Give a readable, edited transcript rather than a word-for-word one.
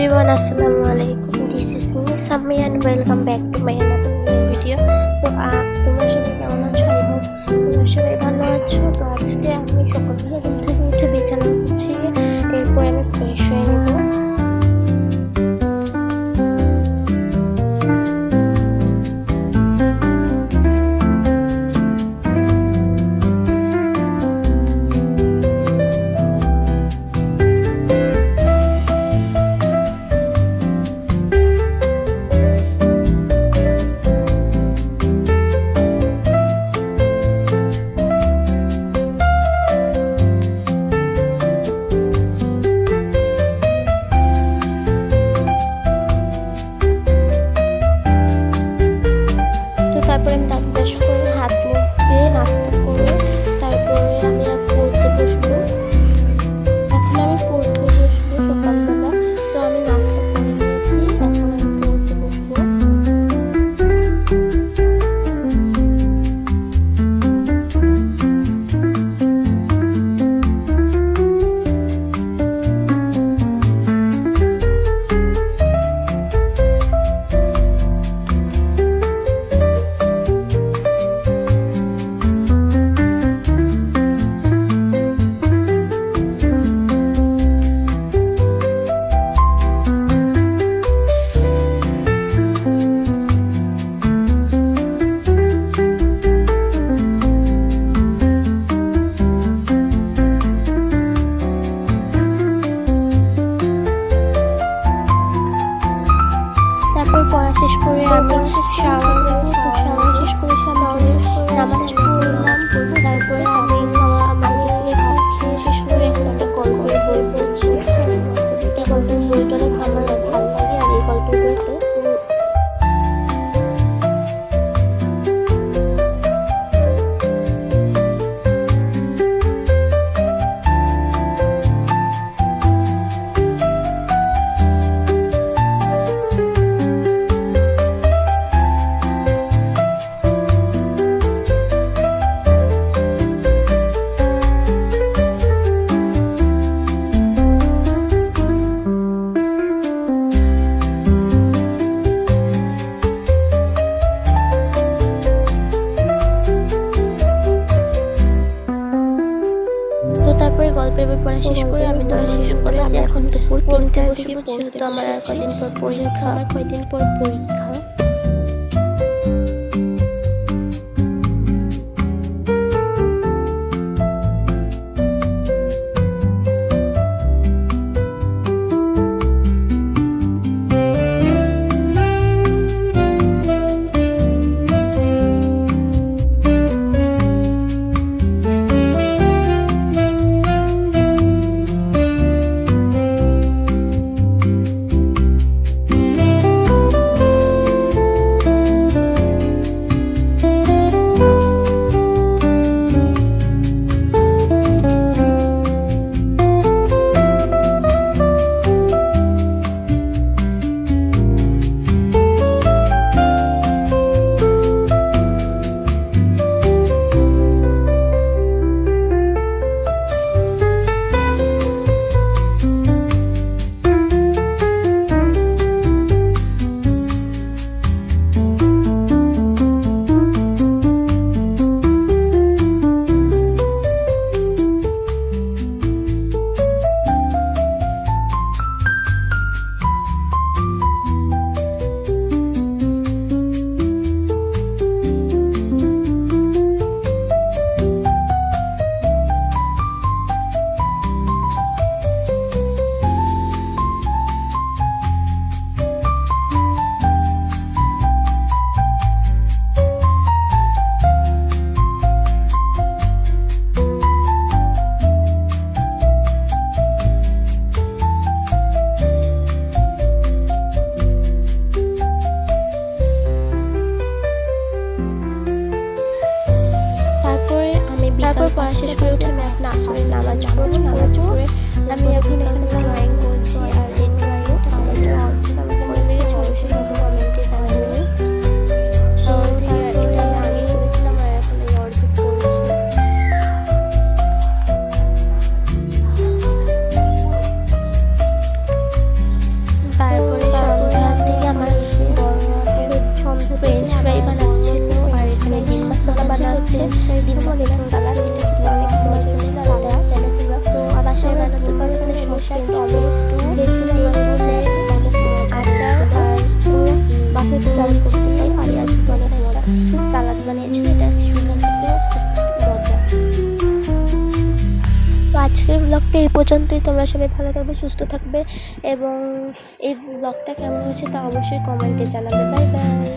everyone, Assalamualaikum. This is me Sammi and welcome back to my another new video. তো তোমরা সবাই কেমন আছো? আই হোপ তোমরা সবাই ভালো আছো। তো আজকে আমি সকালবেলা ঘুম থেকে উঠে বিছানা গুছিয়ে এরপর আমি ফ্রেশ হয়ে নেব। তারপরে আমি দাঁত ব্রাশ করে হাত মুখ ধুয়ে নাস্তা করে তারপরে আমি পড়তে বসবো। এখন আমি পড়তে বসবো সকালবেলা। তো আমি নাস্তা করে নিয়েছি, এখন আমি পড়তে বসবো। তারপর পড়া শেষ করে আমি শাওয়ার নেব। তো শাওয়ার শেষ করে নামাজ পড়লাম। তারপরে আমি ব্রেকফাস্ট খেয়ে শেষ করে এখন একটা গল্পের বই পড়ছি। এই গল্পের বইটা আমার ভালো লাগে, আর এই গল্পের বইতে তারপরে গল্পের বই পড়া শেষ করে আমি পড়া শেষ করে আমি এখন দুপুর 3টার দিকে পড়তে। আমার আর কয়দিন পর পরীক্ষা। তারপর পড়া শেষ করে উঠে আমি এখন আসরের নামাজ পড়বো। নামাজ পড়ে আমি এখন এখানে ড্রয়িং করছি, আর এই ড্রয়িংটা করে দিয়েছি অবশ্যই কিন্তু কমেন্টে জানাবেন। তো এটা আমি আগে করেছিলাম আর এখন এই অর্ধেক করছি। আজকের ব্লগটা এই পর্যন্তই। তোমরা সবাই ভালো থাকবে, সুস্থ থাকবে এবং এই ব্লগটা কেমন হয়েছে তা অবশ্যই কমেন্টে জানাবে। Bye bye.